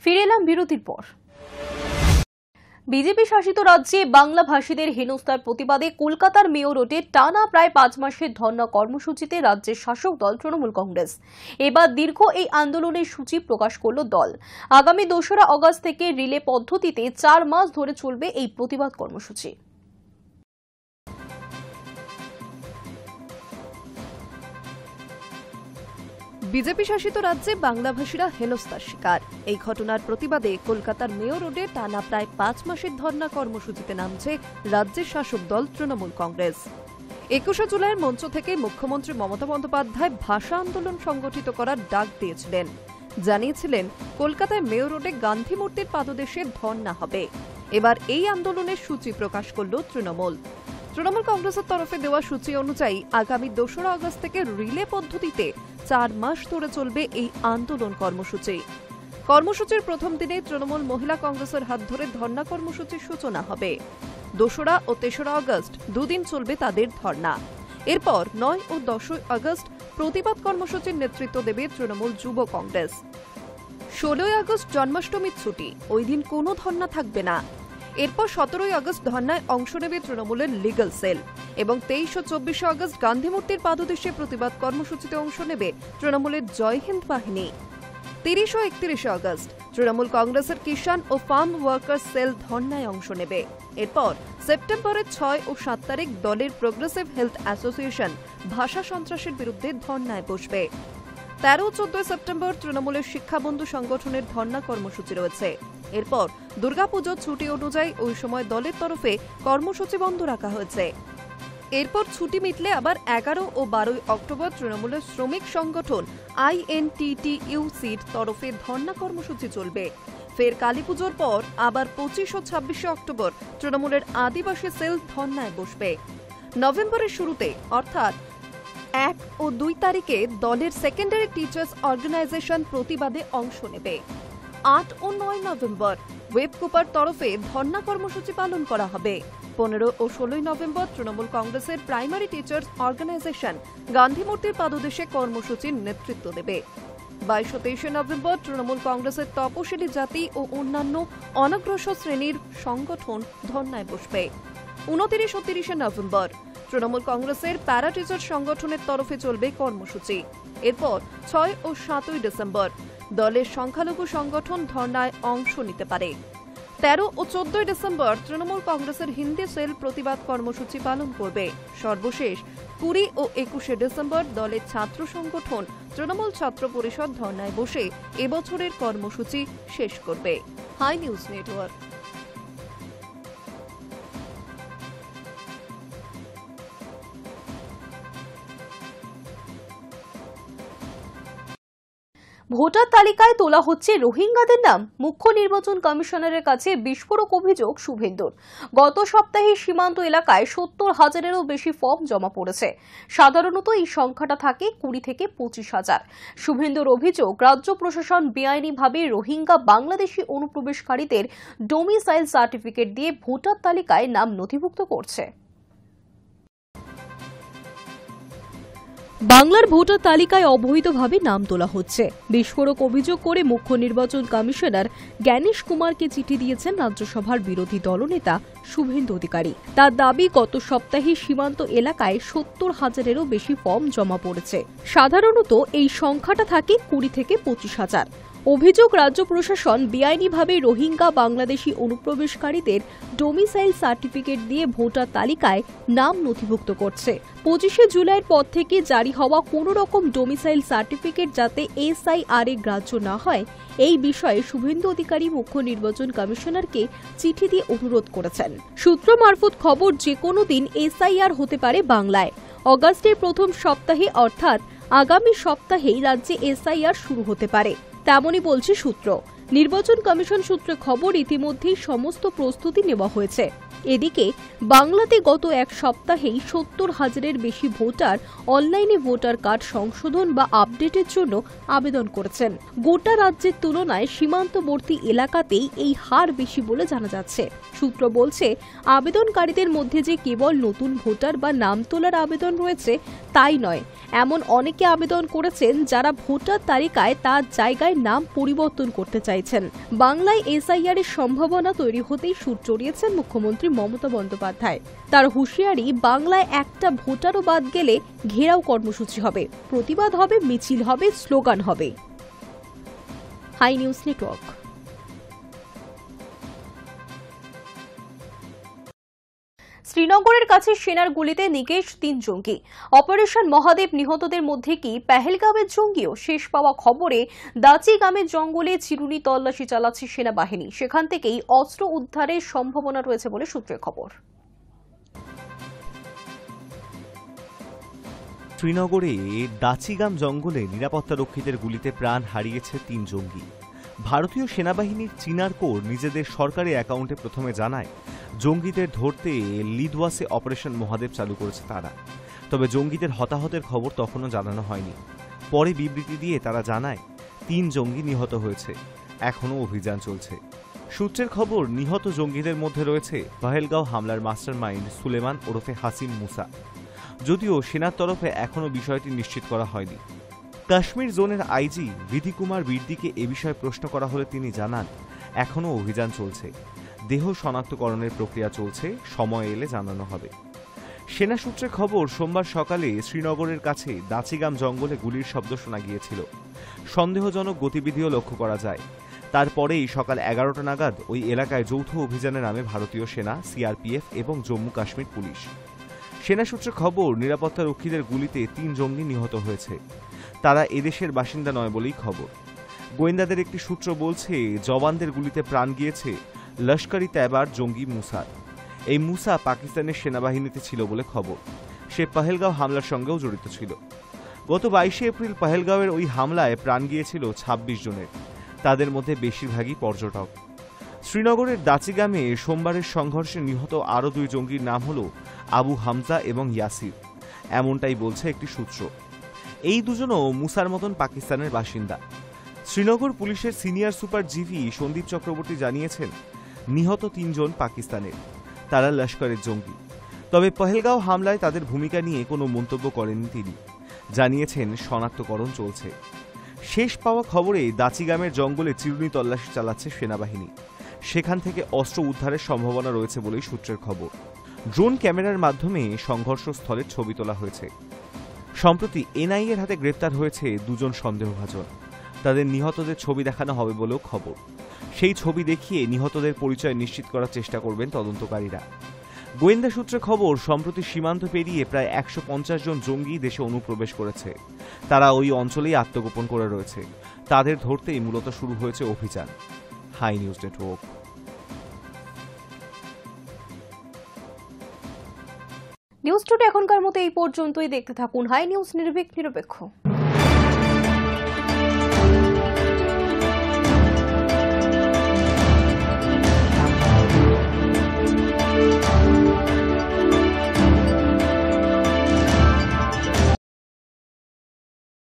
ফিরে এলাম বিরতির পর। বিজেপি শাসিত রাজ্যে বাংলা ভাষীদের হেনস্থার প্রতিবাদে কলকাতার মেয়র রোডে টানা প্রায় 5 মাসের ধর্ণা কর্মসূচিতে রাজ্যের শাসক দল তৃণমূল কংগ্রেস এবার দীর্ঘ এই আন্দোলনের সূচি প্রকাশ করল দল। আগামী 2রা আগস্ট থেকে রিলে পদ্ধতিতে 4 মাস ধরে চলবে এই প্রতিবাদ কর্মসূচি। বিজেপি শাসিত রাজ্যে বাংলাভাষীরা হেনস্থার শিকার। এই ঘটনার প্রতিবাদে কলকাতার মেয়র রোডে টানা প্রায় 5 মাসের ধর্ণা কর্মসূচিতে নামছে রাজ্যের শাসক দল তৃণমূল কংগ্রেস। 21শে জুলাইয়ের মঞ্চ থেকে মুখ্যমন্ত্রী মমতা বন্দ্যোপাধ্যায় ভাষা আন্দোলন সংগঠিত করার ডাক দিয়েছিলেন। জানিয়েছিলেন কলকাতায় মেয়র রোডে গান্ধী মূর্তির পাদদেশে ধর্ণা হবে। এবার এই আন্দোলনের সূচি প্রকাশ করল তৃণমূল কংগ্রেসের তরফে দেওয়া সূচি অনুযায়ী আগামী 2রা আগস্ট থেকে রিলে পদ্ধতিতে 4 মাস ধরে চলবে এই আন্দোলন কর্মসূচির প্রথম দিনে তৃণমূল মহিলা কংগ্রেসের হাত ধরে ধর্ণা কর্মসূচির সূচনা হবে। 2রা ও 3রা আগস্ট দুদিন চলবে তাদের ধর্ণা। এরপর 9 ও 10 আগস্ট প্রতিবাদ কর্মসূচির নেতৃত্ব দেবে তৃণমূল যুব কংগ্রেস। 16 আগস্ট জন্মাষ্টমীর ছুটি, ওই দিন কোনো ধর্ণা থাকবে না। এরপর 17 আগস্ট ধর্নায় অংশ নেবে তৃণমূলের লিগ্যাল সেল এবং 23 ও 24 আগস্ট গান্ধী মূর্তির পাদদেশে প্রতিবাদ কর্মসূচিতে অংশ নেবে তৃণমূলের জয় হিন্দ বাহিনী। 30 ও 31 আগস্ট তৃণমূল কংগ্রেসের কিষাণ ও ফার্ম ওয়ার্কার্স সেল ধর্নায় অংশ নেবে। এরপর সেপ্টেম্বরের 6 ও 7 তারিখ দলের প্রোগ্রেসিভ হেলথ অ্যাসোসিয়েশন ভাষা সন্ত্রাসের বিরুদ্ধে ধর্নায় বসবে। 13 ও 14 সেপ্টেম্বর তৃণমূলের শিক্ষাবন্ধু সংগঠনের ধর্ণা কর্মসূচি রয়েছে। এরপর দুর্গাপুজোর ছুটি অনুযায়ী ওই সময় দলের তরফে কর্মসূচি বন্ধ রাখা হয়েছে। এরপর ছুটি মিটলে আবার 11 ও 12 অক্টোবর তৃণমূলের শ্রমিক সংগঠন INTTUC'র তরফে ধর্ণা কর্মসূচি চলবে। ফের কালীপুজোর পর আবার 25 ও 26 অক্টোবর তৃণমূলের আদিবাসী সেল ধর্ণায় বসবে। নভেম্বরের শুরুতে অর্থাৎ 1 ও 2 তারিখে দলের সেকেন্ডারি টিচার্স অর্গানাইজেশন প্রতিবাদে অংশ নেবে। 8 ও 9 নভেম্বর ওয়েবকুপার তরফে ধর্ণা কর্মসূচি পালন করা হবে। 15 ও 16 নভেম্বর তৃণমূল কংগ্রেসের প্রাইমারি টিচার্স অর্গানাইজেশন গান্ধী মূর্তির পাদদেশে কর্মসূচির নেতৃত্ব দেবে। 22 ও 23 নভেম্বর তৃণমূল কংগ্রেসের তপশিলি জাতি ও অন্যান্য অনগ্রসর শ্রেণীর সংগঠন ধর্নায় বসবে। 29 ও 30 নভেম্বর তৃণমূল কংগ্রেসের প্যারা টিচার সংগঠনের তরফে চলবে কর্মসূচি। এরপর 6 ও 7 ডিসেম্বর দলের সংখ্যালঘু সংগঠন ধর্নায় অংশ নিতে পারে। 13 ও 14 ডিসেম্বর তৃণমূল কংগ্রেসের হিন্দি সেল প্রতিবাদ কর্মসূচি পালন করবে। সর্বশেষ 20 ও 21 ডিসেম্বর দলের ছাত্র সংগঠন তৃণমূল ছাত্র পরিষদ ধর্নায় বসে এবছরের কর্মসূচি শেষ করবে। High news network. ভোটার তালিকায় তোলা হচ্ছে রোহিঙ্গাদের নাম। মুখ্য নির্বাচন কমিশনারের কাছে বিস্ফোরক অভিযোগ শুভেন্দুর। গত সপ্তাহে সীমান্ত এলাকায় 70,000-এরও বেশি ফর্ম জমা পড়েছে। সাধারণত এই সংখ্যাটা থাকে 20 থেকে 25,000। শুভেন্দুর অভিযোগ, রাজ্য প্রশাসন বেআইনিভাবে রোহিঙ্গা বাংলাদেশি অনুপ্রবেশকারীদের ডোমিসাইল সার্টিফিকেট দিয়ে ভোটার তালিকায় নাম নথিভুক্ত করছে। বাংলার ভোটার তালিকায় অবৈধভাবে নাম তোলা হচ্ছে। বিস্ফোরক অভিযোগ করে মুখ্য নির্বাচন কমিশনার জ্ঞানেশ কুমারকে চিঠি দিয়েছেন রাজ্যসভার বিরোধী দলনেতা শুভেন্দু অধিকারী। তার দাবি, গত সপ্তাহে সীমান্ত এলাকায় 70,000-এরও বেশি ফর্ম জমা পড়েছে। সাধারণত এই সংখ্যাটা থাকে 20 থেকে 25,000। অভিযোগ, রাজ্য প্রশাসন বেআইনিভাবে রোহিঙ্গা বাংলাদেশি অনুপ্রবেশকারীদের ডোমিসাইল সার্টিফিকেট দিয়ে ভোটার তালিকায় নাম নথিভুক্ত করছে। 25শে জুলাইয়ের পর থেকে জারি হওয়া কোনো রকম ডোমিসাইল সার্টিফিকেট যাতে SIR-এ গ্রাহ্য না হয়, এই বিষয়ে শুভেন্দু অধিকারী মুখ্য নির্বাচন কমিশনারকে চিঠি দিয়ে অনুরোধ করেছেন। সূত্র মারফত খবর, যে কোনো দিন SIR হতে পারে বাংলায়। অগাস্টের প্রথম সপ্তাহে অর্থাৎ আগামী সপ্তাহেই রাজ্যে SIR শুরু হতে পারে, তেমনই বলছে সূত্র। নির্বাচন কমিশন সূত্রে খবর, ইতিমধ্যেই সমস্ত প্রস্তুতি নেওয়া হয়েছে। এদিকে বাংলাতে গত এক সপ্তাহেই 70,000-এর বেশি ভোটার অনলাইনে ভোটার কার্ড সংশোধন বা আপডেটের জন্য আবেদন করেছেন। গোটা রাজ্যের তুলনায় সীমান্তবর্তী এলাকাতেই এই হার বেশি বলে জানা যাচ্ছে। সূত্র বলছে, আবেদনকারীদের মধ্যে যে কেবল নতুন ভোটার বা নাম তোলার আবেদন রয়েছে তাই নয়, এমন অনেকে আবেদন করেছেন যারা ভোটার তালিকায় তার জায়গায় নাম পরিবর্তন করতে চাইছেন। বাংলায় এসআইআর এর সম্ভাবনা তৈরি হতেই সুর চড়িয়েছেন মুখ্যমন্ত্রী মমতা বন্দ্যোপাধ্যায়। তার হুঁশিয়ারি, বাংলায় একটা ভোটারও বাদ গেলে ঘেরাও কর্মসূচি হবে, প্রতিবাদ হবে, মিছিল হবে, স্লোগান হবে। Hi news network. শ্রীনগরের কাছে সেনার গুলিতে নিকেশ 3 জঙ্গি। অপারেশন মহাদেব নিহতদের মধ্যে কি পেহেলগাঁওয়ের জঙ্গিও? শেষ পাওয়া খবরে দাচি গ্রামের জঙ্গলে চিরুনি তল্লাশি চালাচ্ছে সেনাবাহিনী। সেখান থেকেই অস্ত্র উদ্ধারের সম্ভাবনা রয়েছে বলে সূত্রের খবর। শ্রীনগরে দাচিগাম জঙ্গলে নিরাপত্তারক্ষীদের গুলিতে প্রাণ হারিয়েছে 3 জঙ্গি। ভারতীয় সেনাবাহিনীর চিনার কোর নিজেদের সরকারি অ্যাকাউন্টে প্রথমে জানায় জঙ্গিদের ধরতে লিদওয়াসে অপারেশন মহাদেব চালু করেছে তারা। তবে জঙ্গিদের হতাহতের খবর তখনও জানানো হয়নি। পরে বিবৃতি দিয়ে তারা জানায় 3 জঙ্গি নিহত হয়েছে, এখনও অভিযান চলছে। সূত্রের খবর, নিহত জঙ্গিদের মধ্যে রয়েছে পহেলগাঁও হামলার মাস্টারমাইন্ড সুলেমান ওরফে হাসিম মুসা। যদিও সেনার তরফে এখনও বিষয়টি নিশ্চিত করা হয়নি। কাশ্মীর জোনের আইজি বিধি কুমার বির্দিকে এ বিষয়ে প্রশ্ন করা হলে তিনি জানান, এখনও অভিযান চলছে, দেহ শনাক্তকরণের প্রক্রিয়া চলছে, সময় এলে জানানো হবে। সেনা সূত্রে খবর, সোমবার সকালে শ্রীনগরের কাছে দাচিগাম জঙ্গলে গুলির শব্দ শোনা গিয়েছিল। সন্দেহজনক গতিবিধিও লক্ষ্য করা যায়। তারপরেই সকাল 11টা নাগাদ ওই এলাকায় যৌথ অভিযানে নামে ভারতীয় সেনা, সিআরপিএফ এবং জম্মু কাশ্মীর পুলিশ। সেনা সূত্রে খবর, নিরাপত্তারক্ষীদের গুলিতে 3 জঙ্গি নিহত হয়েছে। তারা এদেশের বাসিন্দা নয় বলেই খবর। গোয়েন্দাদের একটি সূত্র বলছে, জওয়ানদের গুলিতে প্রাণ গিয়েছে লস্কর-ই তৈবার জঙ্গি মুসার। এই মুসা পাকিস্তানের সেনাবাহিনীতে ছিল বলে খবর। সে পহেলগাঁও হামলার সঙ্গেও জড়িত ছিল। গত 22শে এপ্রিল পহেলগাঁওয়ের ওই হামলায় প্রাণ গিয়েছিল 26 জনের। তাদের মধ্যে বেশিরভাগই পর্যটক। শ্রীনগরের দাচিগামে সোমবারের সংঘর্ষে নিহত আরও 2 জঙ্গির নাম হল আবু হামজা এবং ইয়াসির, এমনটাই বলছে একটি সূত্র। এই দুজনও মুসার মতন পাকিস্তানের বাসিন্দা। শ্রীনগর পুলিশের senior super G V Sandeep Chakraborty জানিয়েছেন, নিহত 3 জন পাকিস্তানের, তারা লস্করের জঙ্গি। তবে পহেলগাঁও হামলায় তাদের ভূমিকা নিয়ে কোনো মন্তব্য করেননি তিনি। জানিয়েছেন, শনাক্তকরণ চলছে। শেষ পাওয়া খবরে দাচিগামের জঙ্গলে চিরুনি তল্লাশি চালাচ্ছে সেনাবাহিনী। সেখান থেকে অস্ত্র উদ্ধারের সম্ভাবনা রয়েছে বলেই সূত্রের খবর। ড্রোন ক্যামেরার মাধ্যমে সংঘর্ষস্থলের ছবি তোলা হয়েছে। সম্প্রতি এনআইএর হাতে গ্রেপ্তার হয়েছে 2 জন সন্দেহভাজন। তাদের নিহতদের ছবি দেখানো হবে বলেও খবর। সেই ছবি দেখিয়ে নিহতদের পরিচয় নিশ্চিত করার চেষ্টা করবেন তদন্তকারীরা। গোয়েন্দা সূত্রে খবর, সম্প্রতি সীমান্ত পেরিয়ে প্রায় 150 জন জঙ্গি দেশে অনুপ্রবেশ করেছে। তারা ওই অঞ্চলেই আত্মগোপন করে রয়েছে। তাদের ধরতেই মূলত শুরু হয়েছে অভিযান। Hi news network. News today এখনকার মতো এই পর্যন্তই। দেখতে থাকুন হাই নিউজ, নিরপেক্ষ।